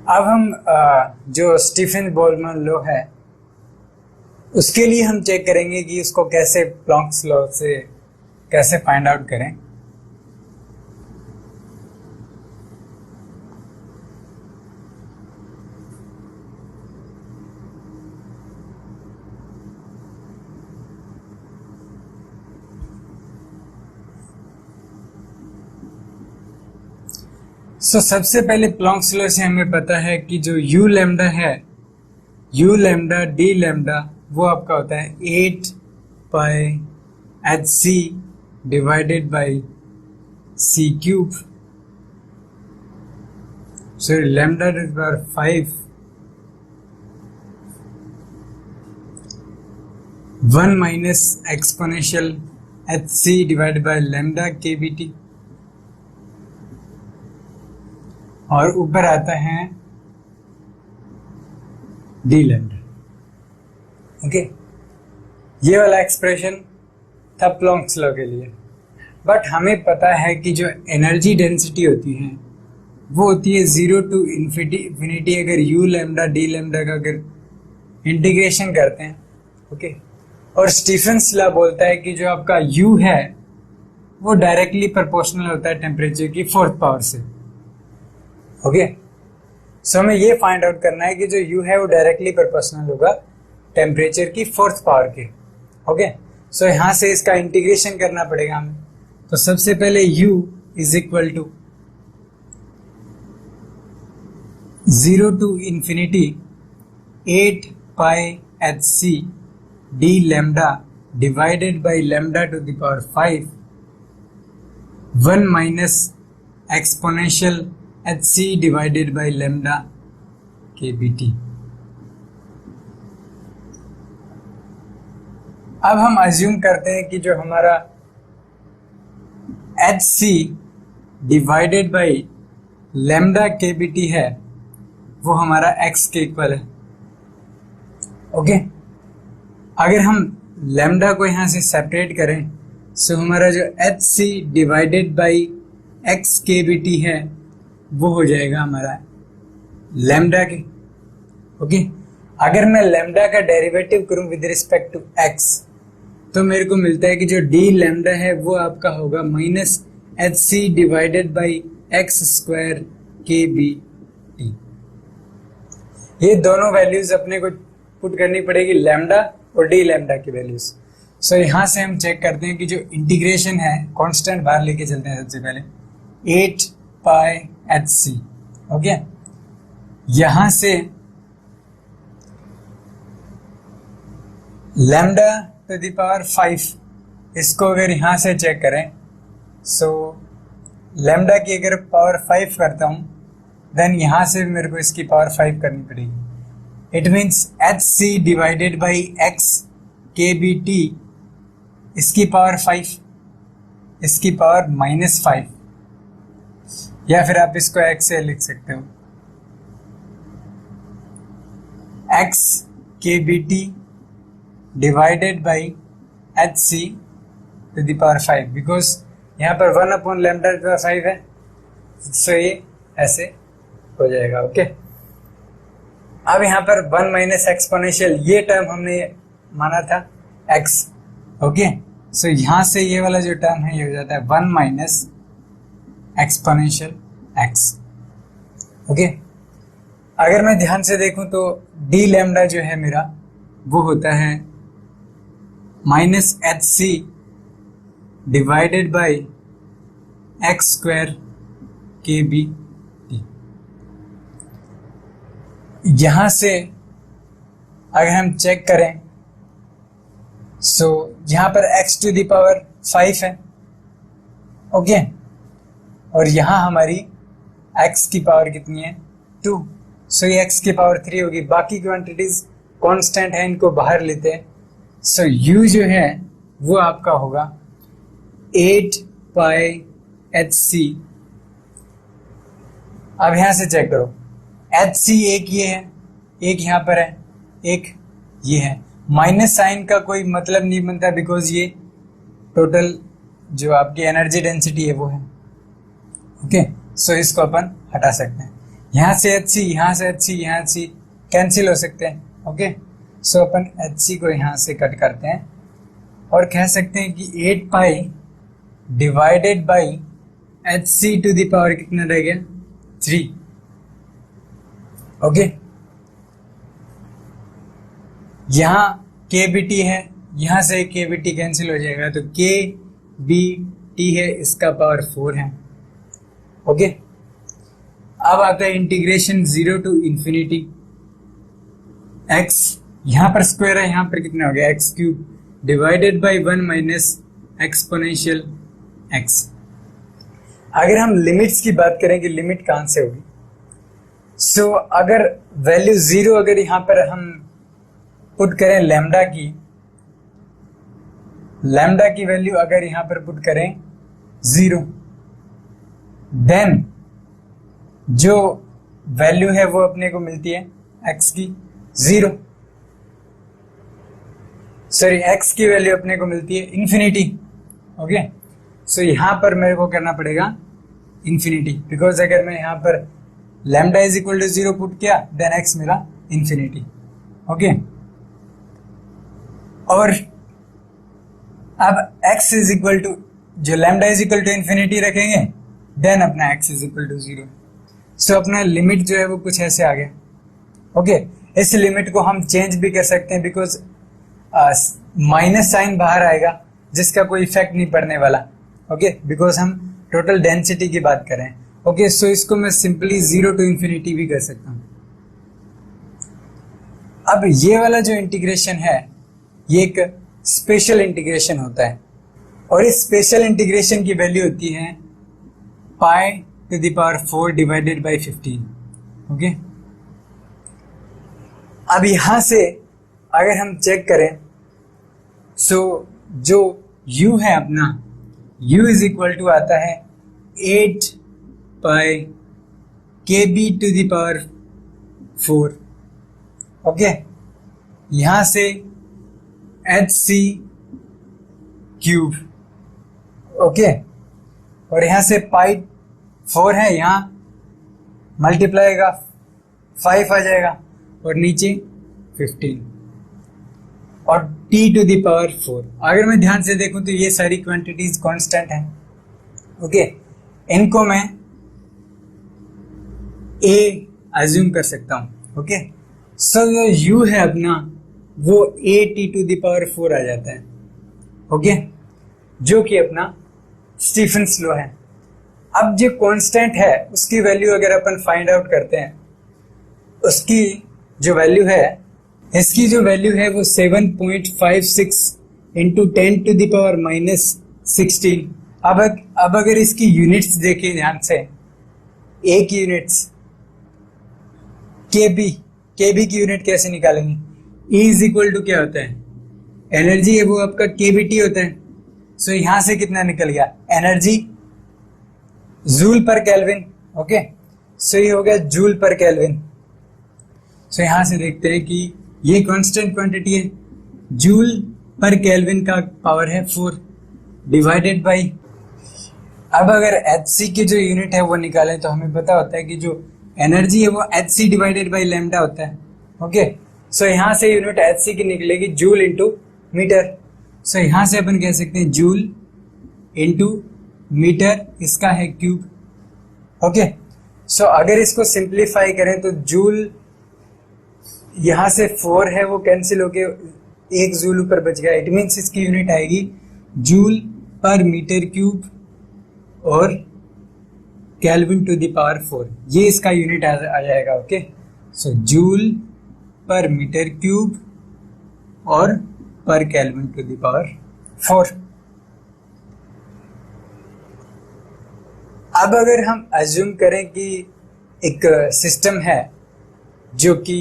अब हम जो स्टीफन बोल्ट्जमान लॉ है उसके लिए हम चेक करेंगे कि उसको कैसे प्लॉन्क्स लॉ से कैसे फाइंड आउट करें। सबसे पहले प्लॉन्क्स लॉ से हमें पता है कि जो यू लैम्डा है, यू लैम्डा डी लैम्डा, वो आपका होता है 8 pi H C divided by c cube. So lambda to the power 5 1 minus exponential H C divided by lambda के बी टी, और ऊपर आता है डी लैम्डा। ओके, ये वाला एक्सप्रेशन था प्लॉन्क्स लॉ के लिए। बट हमें पता है कि जो एनर्जी डेंसिटी होती है वो होती है 0 टू इन्फिनिटी अगर यू लैम्डा डी लैम्डा का अगर इंटीग्रेशन करते हैं। ओके, और स्टीफन्स लॉ बोलता है कि जो आपका यू है वो डायरेक्टली प्रोपोर्शनल होता है टेम्परेचर की 4th पावर से। ओके, सो हमें ये फाइंड आउट करना है कि जो u है वो डायरेक्टली प्रोपोर्शनल होगा टेम्परेचर की 4th पावर के। ओके, सो यहां से इसका इंटीग्रेशन करना पड़ेगा हमें। तो सबसे पहले u is equal to 0 to infinity 8 pi H C D lambda divided by lambda to the power 5 1 minus exponential H C divided by lambda के बी टी। अब हम अज्यूम करते हैं कि जो हमारा H C divided by lambda के B T है वो हमारा एक्स के इक्वल है। ओके, अगर हम लैम्डा को यहां से सेपरेट करें सो हमारा जो H C divided by X K B T है वो हो जाएगा हमारा लैम्डा के। ओके, अगर मैं लैम्डा का डेरिवेटिव करूं विद रिस्पेक्ट टू एक्स तो मेरे को मिलता है कि जो डी लैम्डा है वो आपका होगा minus H C divided by X square K B T. ये दोनों वैल्यूज अपने को पुट करनी पड़ेगी, लैम्डा और डी लैम्डा की वैल्यूज। सो यहां से हम चेक करते हैं कि जो इंटीग्रेशन है कांस्टेंट बाहर लेके चलते हैं। सबसे पहले 8 पाई एच सी। ओके, यहां से लैम्डा टू द पावर 5 इसको अगर यहां से चेक करें सो लैम्डा की अगर पावर 5 करता हूं देन यहां से मेरे को इसकी पावर 5 करनी पड़ेगी। It means H C divided by X K B T, इसकी पावर 5, इसकी पावर -5, या फिर आप इसको x से लिख सकते हो x K B T divided by H C to the power 5, because यहाँ पर 1 upon lambda to the power 5 है। सो ये ऐसे हो जाएगा। ओके, अब यहाँ पर 1 माइनस एक्सपोनेंशियल ये टर्म हमने माना था x। ओके, सो यहाँ से ये वाला जो टर्म है ये हो जाता है 1 माइनस एक्सपोनेंशियल x। ओके, अगर मैं ध्यान से देखूं तो डी लैम्डा जो है मेरा वो होता है minus H C divided by X square K B T. यहां से अगर हम चेक करें सो यहां पर x टू द पावर 5 है। ओके, और यहां हमारी x की पावर कितनी है 2, सो ये x की पावर 3 होगी। बाकी क्वांटिटीज कांस्टेंट है, इनको बाहर लेते हैं। सो u जो है वो आपका होगा 8 पाई एच सी। अब यहां से चेक करो, एच सी एक ये है, एक यहां पर है, एक ये है। माइनस साइन का कोई मतलब नहीं बनता बिकॉज ये टोटल जो आपकी एनर्जी डेंसिटी है वो है। ओके, सो इसको अपन हटा सकते हैं। यहाँ से HC, यहाँ से HC, यहाँ HC कैंसिल हो सकते हैं। ओके, सो अपन HC को यहाँ से कट करते हैं और कह सकते हैं कि 8 pi divided by HC to the power कितना रह गया 3। ओके, यहाँ KBT है, यहाँ से KBT कैंसिल हो जाएगा तो KBT है, इसका पावर 4 है। ओके, अब आता है इंटीग्रेशन 0 टू इंफिनिटी x, यहां पर स्क्वायर है, यहां पर कितना हो गया x cube divided by 1 minus exponential x। अगर हम लिमिट्स की बात करें कि लिमिट कहां से होगी, सो अगर वैल्यू 0 अगर यहां पर हम पुट करें लैम्डा की वैल्यू अगर यहां पर पुट करें 0, देन जो वैल्यू है वो अपने को मिलती है x की 0, सॉरी x की वैल्यू अपने को मिलती है इंफिनिटी। ओके, सो यहां पर मेरे को करना पड़ेगा इंफिनिटी, बिकॉज अगर मैं यहां पर lambda is equal to 0 put किया देन x मिला इंफिनिटी। ओके, और अब x इज इक्वल टू जो lambda is equal to infinity रखेंगे देन अपना x is equal to 0। So अपना लिमिट जो है वो कुछ ऐसे आ गया। ओके, इस लिमिट को हम चेंज भी कर सकते हैं, बिकॉज माइनस साइन बाहर आएगा जिसका कोई इफेक्ट नहीं पड़ने वाला। ओके, बिकॉज हम टोटल डेंसिटी की बात कर रहे हैं। ओके, सो इसको मैं सिंपली 0 टू इंफिनिटी भी कर सकता हूं। अब ये वाला जो इंटीग्रेशन है ये एक स्पेशल इंटीग्रेशन होता है, और इस स्पेशल इंटीग्रेशन की वैल्यू होती है pi to the power 4 divided by 15। Okay, अब यहां से अगर हम चेक करें, सो जो u है अपना, u इज इक्वल टू आता है 8 pi KB to the power 4। Okay, यहां से HC क्यूब। ओके, और यहां से पाई 4 है, यहां मल्टीप्लाई का 5 आ जाएगा और नीचे 15 और t टू द पावर 4। अगर मैं ध्यान से देखूं तो ये सारी क्वांटिटीज कांस्टेंट हैं। ओके, इनको मैं a अज्यूम कर सकता हूं। ओके, सो जो u है अपना वो AT टू द पावर 4 आ जाता है। ओके, जो कि अपना स्टीफेंस लॉ है। अब जो कांस्टेंट है उसकी वैल्यू अगर अपन फाइंड आउट करते हैं, उसकी जो वैल्यू है, इसकी जो वैल्यू है वो 7.56 into 10 to the power minus 16। अब अगर इसकी यूनिट्स देखें ध्यान से, ए की यूनिट्स केबी की यूनिट कैसे निकालेंगे? E इज इक्वल टू क्या होता है, एनर्जी है वो आपका KBT होता है। सो यहां से कितना निकल गया एनर्जी, जूल पर केल्विन। ओके, सो ये हो गया जूल पर केल्विन। सो यहां से देखते हैं कि ये कांस्टेंट क्वांटिटी है, जूल पर केल्विन का पावर है 4 डिवाइडेड बाई। अब अगर HC की जो यूनिट है वो निकालें तो हमें पता होता है कि जो एनर्जी है वो HC डिवाइडेड बाई लैम्डा होता है। ओके, सो यहां से यूनिट HC की निकलेगी जूल इंटू मीटर। सो यहां से अपन कह सकते हैं जूल इंटू मीटर, इसका है क्यूब। ओके, सो अगर इसको सिंप्लीफाई करें तो जूल यहां से 4 है वो कैंसिल होके 1 जूल ऊपर बच गया। इट मीन्स इसकी यूनिट आएगी जूल पर मीटर क्यूब और केल्विन टू द पावर 4, ये इसका यूनिट आ जाएगा। ओके, सो जूल पर मीटर क्यूब और पर केल्विन टू द पावर 4। अब अगर हम अज्यूम करें कि एक सिस्टम है जो कि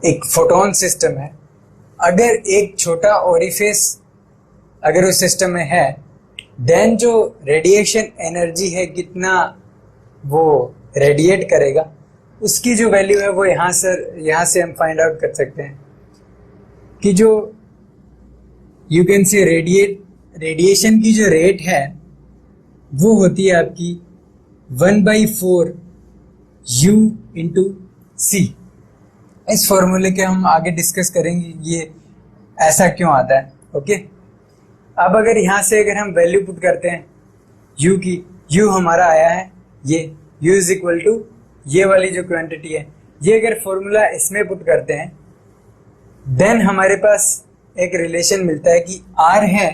एक फोटोन सिस्टम है, अगर एक छोटा ओरिफिस अगर उस सिस्टम में है, देन जो रेडिएशन एनर्जी है कितना वो रेडिएट करेगा, उसकी जो वैल्यू है वो यहाँ से हम फाइंड आउट कर सकते हैं कि जो यू कैन सी रेडिएशन की जो रेट है वो होती है आपकी 1/4 U इंटू सी। इस फॉर्मूले के हम आगे डिस्कस करेंगे ये ऐसा क्यों आता है। ओके, अब अगर यहाँ से अगर हम वैल्यू पुट करते हैं U की, U हमारा आया है ये U इज इक्वल टू ये वाली जो क्वांटिटी है, ये अगर फॉर्मूला इसमें पुट करते हैं देन हमारे पास एक रिलेशन मिलता है कि R है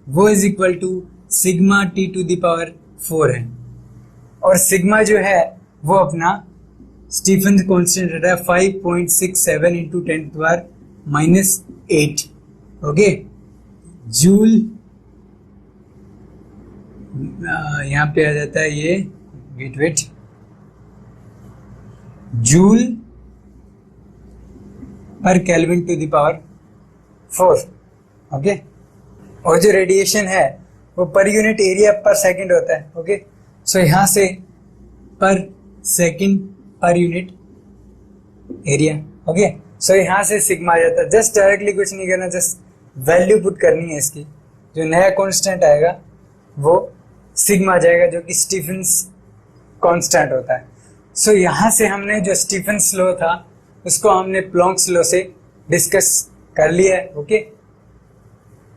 वो is equal to sigma T to the power 4 है, और सिग्मा जो है वो अपना स्टीफन कांस्टेंट रहता है 5.67 इंटू 10⁻⁸। ओके, जूल यहां पे आ जाता है ये वेट जूल पर kelvin to the power 4। Okay, और जो रेडिएशन है वो पर यूनिट एरिया पर सेकंड होता है। ओके, सो यहां से पर second per unit area. Okay, सो यहां से सिग्मा आ जाता है। जस्ट डायरेक्टली कुछ नहीं करना, जस्ट वैल्यू पुट करनी है इसकी। जो नया कांस्टेंट आएगा वो सिग्मा आ जाएगा जो कि स्टीफन्स कांस्टेंट होता है। सो यहां से हमने जो स्टीफन्स लॉ था उसको हमने प्लॉन्क्स लॉ से डिस्कस कर लिया है। ओके,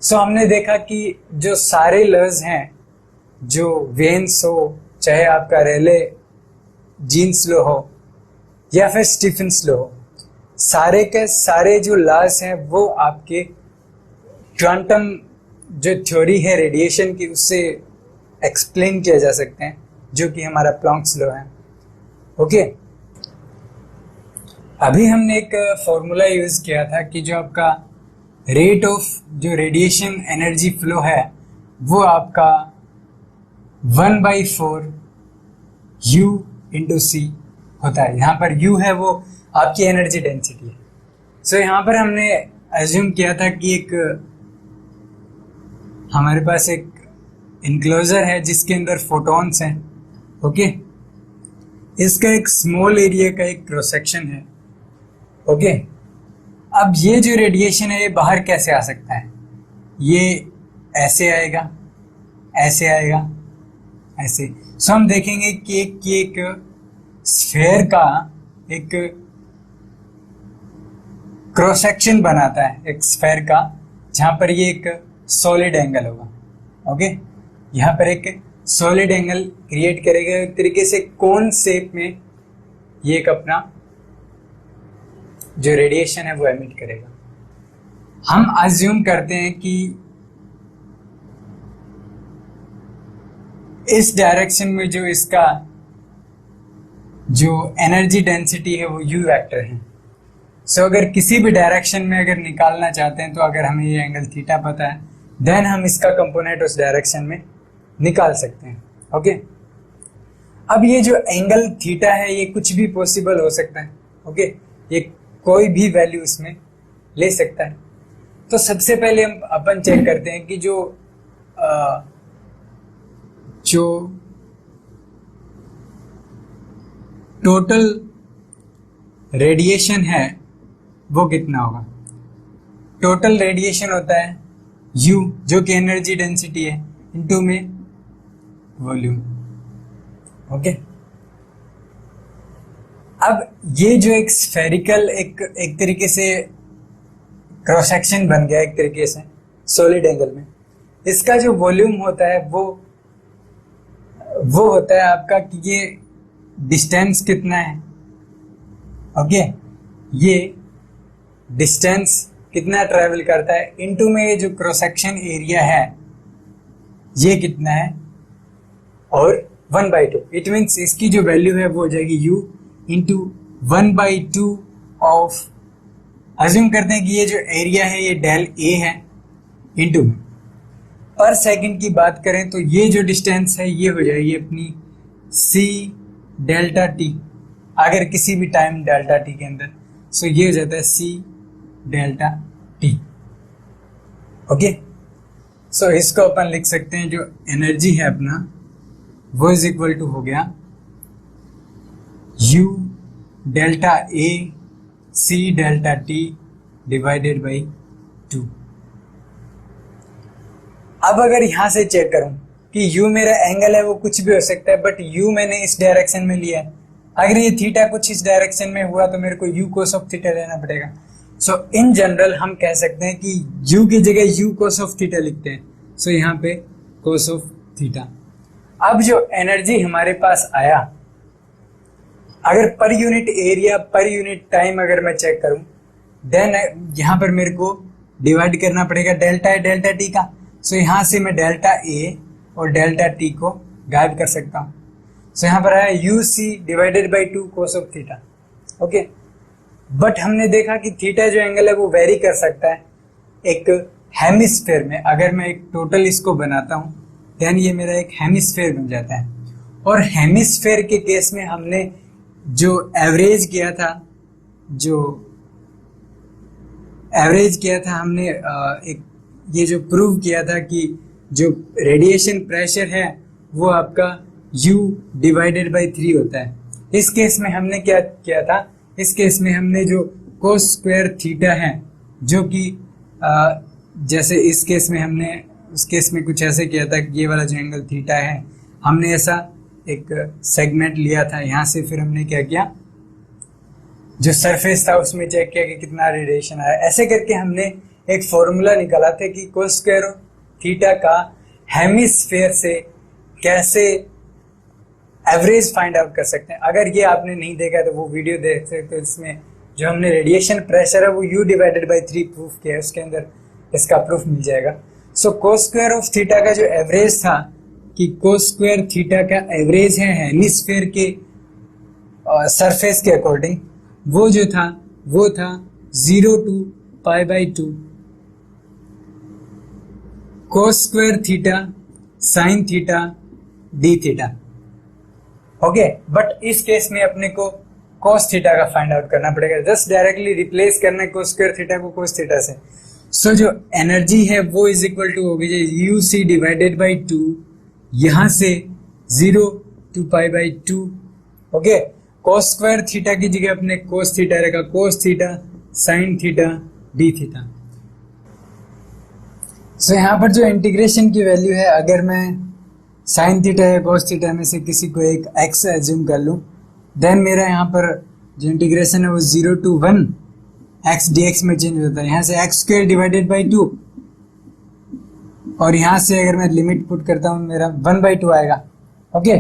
सो हमने देखा कि जो सारे लॉज हैं, जो वेन्स हो, चाहे आपका रेले जीन्स लॉ हो या फिर स्टीफन्स लॉ हो, सारे के सारे जो लॉज हैं वो आपके क्वांटम जो थ्योरी है रेडिएशन की उससे एक्सप्लेन किया जा सकते हैं, जो कि हमारा प्लॉन्क्स लॉ है। ओके, अभी हमने एक फॉर्मूला यूज किया था कि जो आपका रेट ऑफ जो रेडिएशन एनर्जी फ्लो है वो आपका 1/4 U इंटू सी होता है। यहाँ पर U है वो आपकी एनर्जी डेंसिटी है। सो यहाँ पर हमने एज्यूम किया था कि एक हमारे पास एक इनक्लोजर है जिसके अंदर फोटॉन्स हैं। ओके, इसका एक स्मॉल एरिया का एक क्रॉस सेक्शन है। ओके, अब ये जो रेडिएशन है ये बाहर कैसे आ सकता है? ये ऐसे आएगा, ऐसे आएगा, ऐसे। सो हम देखेंगे कि एक स्फेयर का एक क्रॉस सेक्शन बनाता है, एक स्फेयर का, जहां पर ये एक सॉलिड एंगल होगा। ओके, यहाँ पर एक सॉलिड एंगल क्रिएट करेगा, एक तरीके से कोन शेप में ये एक अपना जो रेडिएशन है वो एमिट करेगा। हम अज्यूम करते हैं कि इस डायरेक्शन में जो इसका जो एनर्जी डेंसिटी है वो U वेक्टर है। सो अगर किसी भी डायरेक्शन में अगर निकालना चाहते हैं तो अगर हमें ये एंगल थीटा पता है देन हम इसका कंपोनेंट उस डायरेक्शन में निकाल सकते हैं। ओके, अब ये जो एंगल थीटा है ये कुछ भी पॉसिबल हो सकता है। ओके, ये कोई भी वैल्यू इसमें ले सकता है। तो सबसे पहले हम अपन चेक करते हैं कि जो टोटल रेडिएशन है वो कितना होगा। टोटल रेडिएशन होता है U जो कि एनर्जी डेंसिटी है इनटू में वॉल्यूम। ओके, अब ये जो एक स्फेरिकल एक तरीके से क्रॉस सेक्शन बन गया एक तरीके से सॉलिड एंगल में, इसका जो वॉल्यूम होता है वो होता है आपका कि ये डिस्टेंस कितना है। ओके, ये डिस्टेंस कितना ट्रैवल करता है इनटू में ये जो क्रॉस सेक्शन एरिया है ये कितना है, और 1/2। इट मीन्स इसकी जो वैल्यू है वो हो जाएगी U इंटू 1/2 ऑफ, अज्यूम करते हैं कि ये जो एरिया है ये डेल A है, इंटू में पर सेकंड की बात करें तो ये जो डिस्टेंस है ये हो जाएगी अपनी C डेल्टा T, अगर किसी भी टाइम डेल्टा T के अंदर। सो ये हो जाता है C डेल्टा T। ओके, सो इसको अपन लिख सकते हैं जो एनर्जी है अपना वो इज इक्वल टू हो गया U delta A C delta T divided by 2। अब अगर यहां से चेक करूं कि u मेरा एंगल है वो कुछ भी हो सकता है, बट u मैंने इस डायरेक्शन में लिया है। अगर ये थीटा कुछ इस डायरेक्शन में हुआ तो मेरे को u cos ऑफ थीटा लेना पड़ेगा। सो इन जनरल हम कह सकते हैं कि u की जगह u cos ऑफ थीटा लिखते हैं। सो यहाँ पे cos ऑफ थीटा। अब जो एनर्जी हमारे पास आया, अगर per unit area per unit time अगर मैं चेक करूं, देन यहां पर मेरे को डिवाइड करना पड़ेगा डेल्टा टी का। सो यहां से मैं डेल्टा ए और डेल्टा टी को गायब कर सकता हूं। सो यहां पर आया u c divided by 2 cos of theta. Okay, but हमने देखा कि थीटा जो एंगल है वो वेरी कर सकता है एक हेमिस्फेयर में। अगर मैं एक टोटल इसको बनाता हूं देन ये मेरा एक हेमिस्फेयर बन जाता है। और हेमिस्फेयर के केस में हमने जो एवरेज किया था, हमने एक ये जो प्रूव किया था कि जो रेडिएशन प्रेशर है वो आपका U डिवाइडेड बाई 3 होता है। इस केस में हमने क्या किया था, इस केस में हमने जो कोस स्क्वायर थीटा है, जो कि जैसे इस केस में हमने उस केस में कुछ ऐसे किया था कि ये वाला जो एंगल थीटा है, हमने ऐसा एक सेगमेंट लिया था। यहां से फिर हमने क्या किया, जो सरफेस था उसमें चेक किया कि कितना रेडिएशन आया। ऐसे करके हमने एक फॉर्मूला निकाला था कि कोस स्क्वायर थीटा का हेमिस्फेयर से कैसे एवरेज फाइंड आउट कर सकते हैं। अगर ये आपने नहीं देखा तो वो वीडियो देख सकते हो। इसमें जो हमने रेडिएशन प्रेशर है वो U डिवाइडेड बाई 3 प्रूफ किया है, उसके अंदर इसका प्रूफ मिल जाएगा। सो कोस स्क्वायर ऑफ थीटा का जो एवरेज था कि कोस स्क्वायर थीटा का एवरेज है हेमिस्फेयर के सरफेस के अकॉर्डिंग, वो जो था वो था 0 to pi by 2 cos square theta sine theta d theta. Okay, but इस केस में अपने को कोस थीटा का फाइंड आउट करना पड़ेगा। जस्ट डायरेक्टली रिप्लेस करना है कोस स्क्वायर थीटा को कोस थीटा से। सो जो एनर्जी है वो इज इक्वल टू होगी यू सी डिवाइडेड बाई 2, यहां से 0 to pi by 2। Okay, cos square theta की जगह अपने कोस थीटा रहेगा, cos theta sine theta d theta. So यहाँ पर जो इंटीग्रेशन की वैल्यू है, अगर मैं साइन थीटा या कोस थीटा में से किसी को एक एक्स एज्यूम कर लूं, देन मेरा यहाँ पर जो इंटीग्रेशन है वो 0 to 1 एक्स डी एक्स में चेंज होता है। यहाँ से एक्स स्क्वायर डिवाइडेड बाई 2 और यहाँ से अगर मैं लिमिट पुट करता हूँ मेरा 1/2 आएगा। ओके,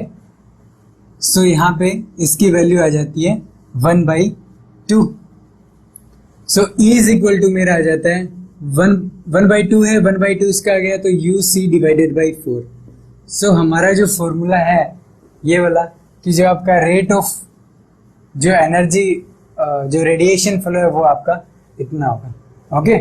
सो यहाँ पे इसकी वैल्यू आ जाती है 1/2। सो ई इज इक्वल टू मेरा आ जाता है 1/2 है, 1/2 इसका आ गया तो यू सी डिवाइडेड बाई 4। सो हमारा जो फॉर्मूला है ये वाला कि जो आपका रेट ऑफ जो एनर्जी जो रेडिएशन फ्लो है वो आपका इतना होगा। ओके।